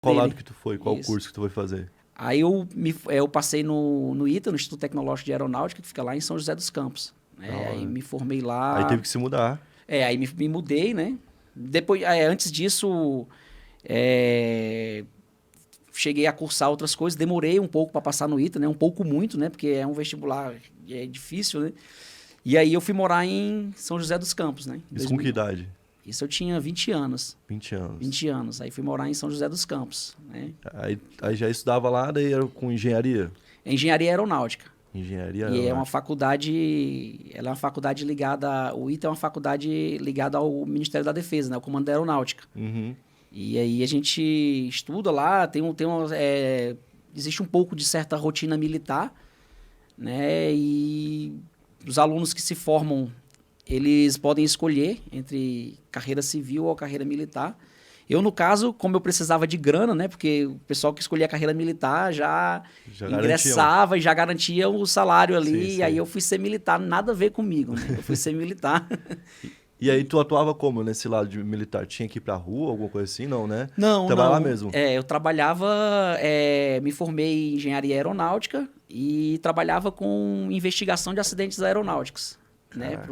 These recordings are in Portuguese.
Qual dele. lado que tu foi? Qual Isso. curso que tu foi fazer? Aí eu passei no ITA, no Instituto Tecnológico de Aeronáutica, que fica lá em São José dos Campos. Né? Da hora. Aí me formei Aí lá. teve que se mudar. Aí me mudei, né? Depois, antes disso, cheguei a cursar outras coisas, demorei um pouco para passar no ITA, né? Um pouco muito, né? Porque é um vestibular difícil, né? E aí eu fui morar em São José dos Campos, né? Isso com que idade? Isso eu tinha 20 anos. 20 anos. 20 anos. Aí fui morar em São José dos Campos, né? Aí já estudava lá, daí era com engenharia? Engenharia aeronáutica. Engenharia E é uma aeronáutica. faculdade, ela é uma faculdade ligada, o ITA é uma faculdade ligada ao Ministério da Defesa, né? O Comando da Aeronáutica. Uhum. E aí a gente estuda lá, existe um pouco de certa rotina militar, né? E os alunos que se formam, eles podem escolher entre carreira civil ou carreira militar. Eu, no caso, como eu precisava de grana, né? Porque o pessoal que escolhia a carreira militar já ingressava e já garantia o salário ali. Sim, sim. E aí eu fui ser militar, nada a ver comigo, né? Eu fui ser militar. E aí tu atuava como nesse lado de militar? Tinha que ir pra rua, alguma coisa assim? Não, né? Não, Trabalhava lá não. mesmo? Eu trabalhava, me formei em engenharia aeronáutica e trabalhava com investigação de acidentes aeronáuticos, né?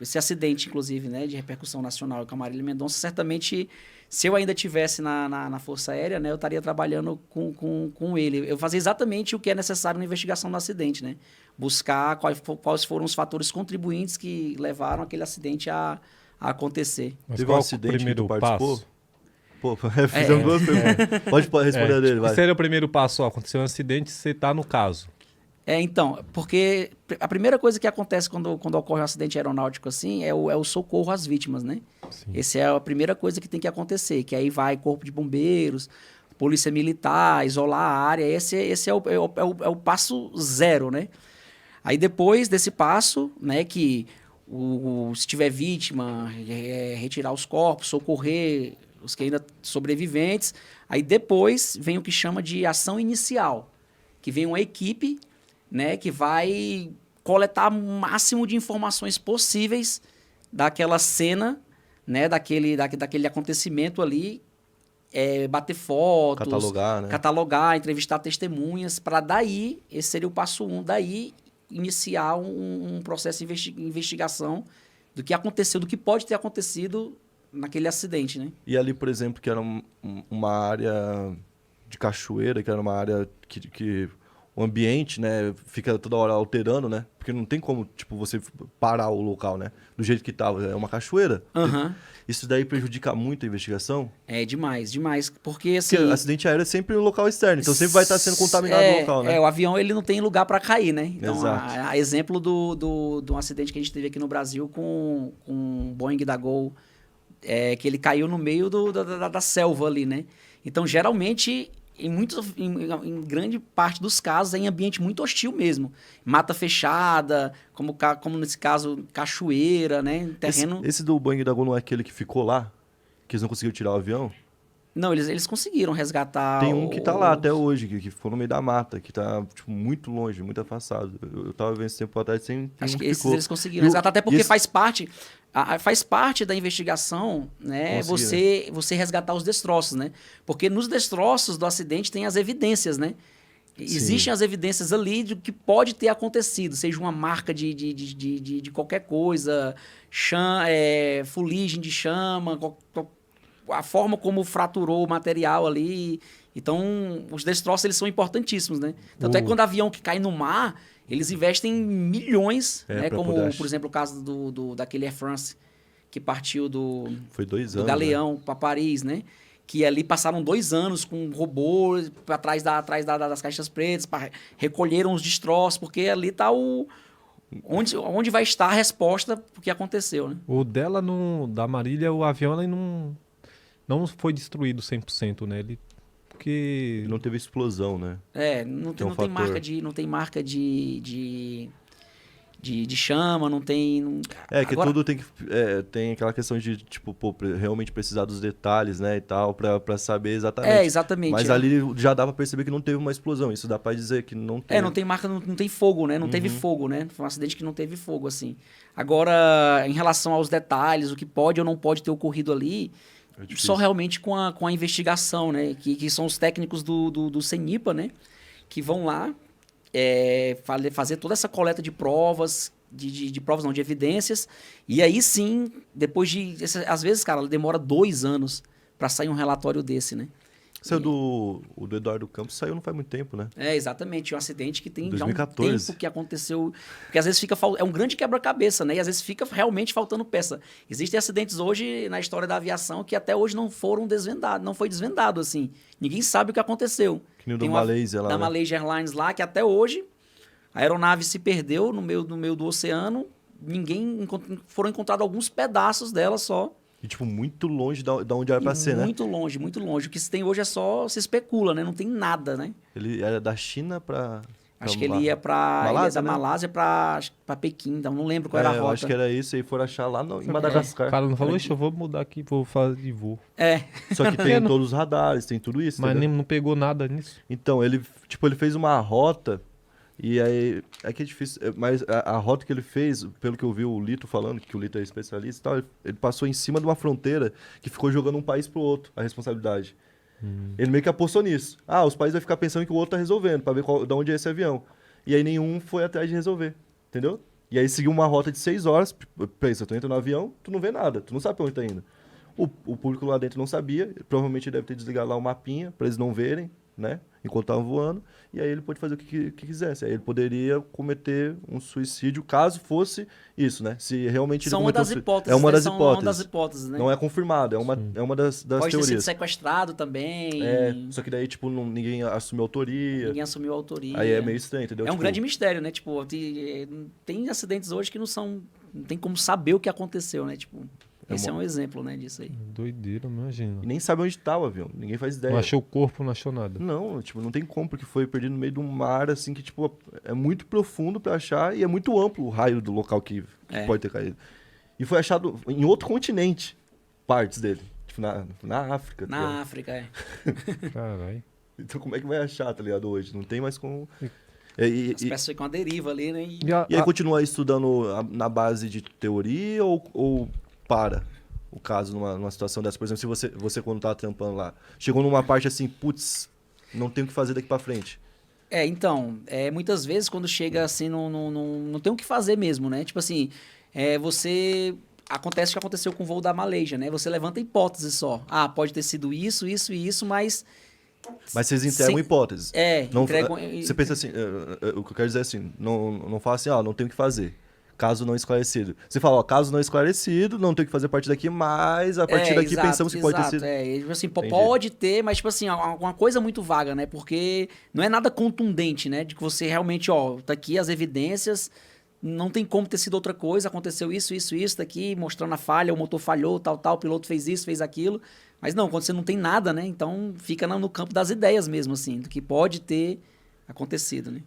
Esse acidente, inclusive, né, de repercussão nacional com a Marília Mendonça, certamente, se eu ainda estivesse na Força Aérea, né, eu estaria trabalhando com ele. Eu fazia exatamente o que é necessário na investigação do acidente, né? Buscar quais foram os fatores contribuintes que levaram aquele acidente a acontecer. Mas Teve um qual o acidente que primeiro tu participou? passo? Pô, fizemos duas perguntas. Pode responder a dele, Que vai. seria o primeiro passo? Ó, aconteceu um acidente, você tá no caso. Então, porque a primeira coisa que acontece quando ocorre um acidente aeronáutico assim é o socorro às vítimas, né? Sim. Essa é a primeira coisa que tem que acontecer, que aí vai corpo de bombeiros, polícia militar, isolar a área, esse é o passo zero, né? Aí depois desse passo, né, que se tiver vítima, retirar os corpos, socorrer os que ainda sobreviventes, aí depois vem o que chama de ação inicial, que vem uma equipe, né, que vai coletar o máximo de informações possíveis daquela cena, né, daquele acontecimento ali, bater fotos, catalogar, entrevistar testemunhas, para daí, esse seria o passo 1, daí iniciar um processo de investigação do que aconteceu, do que pode ter acontecido naquele acidente, né? E ali, por exemplo, que era uma área de cachoeira, que era uma área que o ambiente, né, fica toda hora alterando, né? Porque não tem como, tipo, você parar o local, né? Do jeito que tava. É uma cachoeira. Uhum. Isso daí prejudica muito a investigação? É demais, demais. Porque, assim... Porque acidente aéreo é sempre no local externo, então sempre vai estar sendo contaminado o local, né? O avião, ele não tem lugar para cair, né? Então, Exato. a exemplo do acidente que a gente teve aqui no Brasil com o Boeing da Gol, que ele caiu no meio da selva ali, né? Então, geralmente... Em grande parte dos casos, é em ambiente muito hostil mesmo. Mata fechada, como nesse caso, cachoeira, né? Terreno... Esse do Boeing da Gol não é aquele que ficou lá? Que eles não conseguiram tirar o avião? Não, eles conseguiram resgatar... Tem um que tá lá até hoje, que ficou no meio da mata, que tá tipo, muito longe, muito afastado. Eu tava vendo esse tempo atrás, sem Acho que ficou. esses eles conseguiram resgatar, até porque faz parte da investigação, né? Você resgatar os destroços, né? Porque nos destroços do acidente tem as evidências, né? Existem as evidências ali de que pode ter acontecido, seja uma marca de qualquer coisa, fuligem de chama, a forma como fraturou o material ali. Então, os destroços eles são importantíssimos, né? Tanto é que quando avião que cai no mar, eles investem milhões, né? Como, por exemplo, o caso daquele Air France, que partiu Foi 2 do anos, Galeão, né? para Paris, né? Que ali passaram 2 anos com robôs atrás das caixas pretas, recolheram os destroços, porque ali está onde vai estar a resposta pro que aconteceu, né? O dela, da Marília, o avião ele não foi destruído 100%, né? Porque... Não teve explosão, né? Não tem marca de chama, não tem... Que tudo tem que... tem aquela questão de, tipo, realmente precisar dos detalhes, né, e tal, pra saber exatamente. Exatamente. Mas ali já dá pra perceber que não teve uma explosão. Isso dá pra dizer que não teve... não tem marca, não tem fogo, né? Não teve fogo, né? Foi um acidente que não teve fogo, assim. Agora, em relação aos detalhes, o que pode ou não pode ter ocorrido ali, difícil. só realmente com a investigação, né? Que são os técnicos do CENIPA, né? Que vão lá fazer toda essa coleta de provas, de provas não, de evidências. E aí sim, depois às vezes, cara, demora 2 anos para sair um relatório desse, né? O do Eduardo Campos saiu não faz muito tempo, né? Exatamente, um acidente que tem 2014. já um tempo que aconteceu, porque às vezes é um grande quebra-cabeça, né? E às vezes fica realmente faltando peça. Existem acidentes hoje na história da aviação que até hoje não foram desvendados, não foi desvendado, assim. Ninguém sabe o que aconteceu. Que nem o Tem do uma- Malaysia lá, Da né? Malaysia Airlines lá, que até hoje a aeronave se perdeu no meio do oceano, foram encontrados alguns pedaços dela só. E, tipo, muito longe da onde era pra ser, né? Muito longe, muito longe. O que se tem hoje é só se especula, né? Não tem nada, né? Ele era da China pra... Acho que ele ia pra Malásia, da né? Malásia pra Pequim, então não lembro qual era a eu rota. acho que era isso, e foram achar lá em Madagascar. O cara não falou, "Ixi, eu vou mudar aqui, vou fazer de voo." Só que tem todos os radares, tem tudo isso, Mas entendeu? nem, não pegou nada nisso. Então, ele fez uma rota, e aí, é que é difícil, mas a rota que ele fez, pelo que eu vi o Lito falando, que o Lito é especialista e tal, ele passou em cima de uma fronteira que ficou jogando um país pro outro, a responsabilidade. Ele meio que apostou nisso. Os países vão ficar pensando que o outro tá resolvendo, pra ver de onde é esse avião. E aí nenhum foi atrás de resolver, entendeu? E aí seguiu uma rota de 6 horas, pensa, tu entra no avião, tu não vê nada, tu não sabe pra onde tá indo. O público lá dentro não sabia, provavelmente deve ter desligado lá o mapinha pra eles não verem, né? Enquanto estavam voando, e aí ele pôde fazer o que quisesse. Aí ele poderia cometer um suicídio caso fosse isso, né? Se realmente ele São uma cometeu das hipóteses. É uma né? das São hipóteses. uma das hipóteses, né? Não é confirmado, é uma das Pode ter sido teorias. sequestrado também. Só que daí, tipo, ninguém assumiu autoria. Ninguém assumiu a autoria. Aí é meio estranho, entendeu? É um Tipo, grande mistério, né? Tipo, tem acidentes hoje que não tem como saber o que aconteceu, né? Tipo, esse é um exemplo, né, disso aí. Doideira, imagina. E nem sabe onde tá o avião, ninguém faz ideia. Não achou o corpo, não achou nada. Não, tipo, não tem como, porque foi perdido no meio de um mar, assim, que, tipo, é muito profundo pra achar e é muito amplo o raio do local que pode ter caído. E foi achado em outro continente, partes dele. Tipo, na África. tá ligado? Na África, Caralho. Então como é que vai achar, tá ligado, hoje? Não tem mais como... As peças ficam à deriva ali, né? E aí continua estudando na base de teoria ou para o caso numa situação dessa? Por exemplo, se você quando tava trampando lá, chegou numa parte assim, putz, não tem o que fazer daqui pra frente. Então, muitas vezes quando chega assim, não tem o que fazer mesmo, né? Tipo assim, acontece o que aconteceu com o voo da Malaysia, né? Você levanta hipóteses só. Pode ter sido isso, isso e isso, mas... Mas vocês entregam hipóteses. Não, entregam... Você pensa assim, o que eu quero dizer é assim, não fala assim, não tem o que fazer. Caso não esclarecido. Você fala, caso não esclarecido, não tem o que fazer a partir daqui, mas a partir daqui exato, pensamos que pode ter sido. Tipo assim, pode ter, mas tipo assim, uma coisa muito vaga, né? Porque não é nada contundente, né? De que você realmente, tá aqui as evidências, não tem como ter sido outra coisa, aconteceu isso, tá aqui, mostrando a falha, o motor falhou, tal, o piloto fez isso, fez aquilo. Mas não, quando você não tem nada, né? Então fica no campo das ideias mesmo, assim, do que pode ter acontecido, né?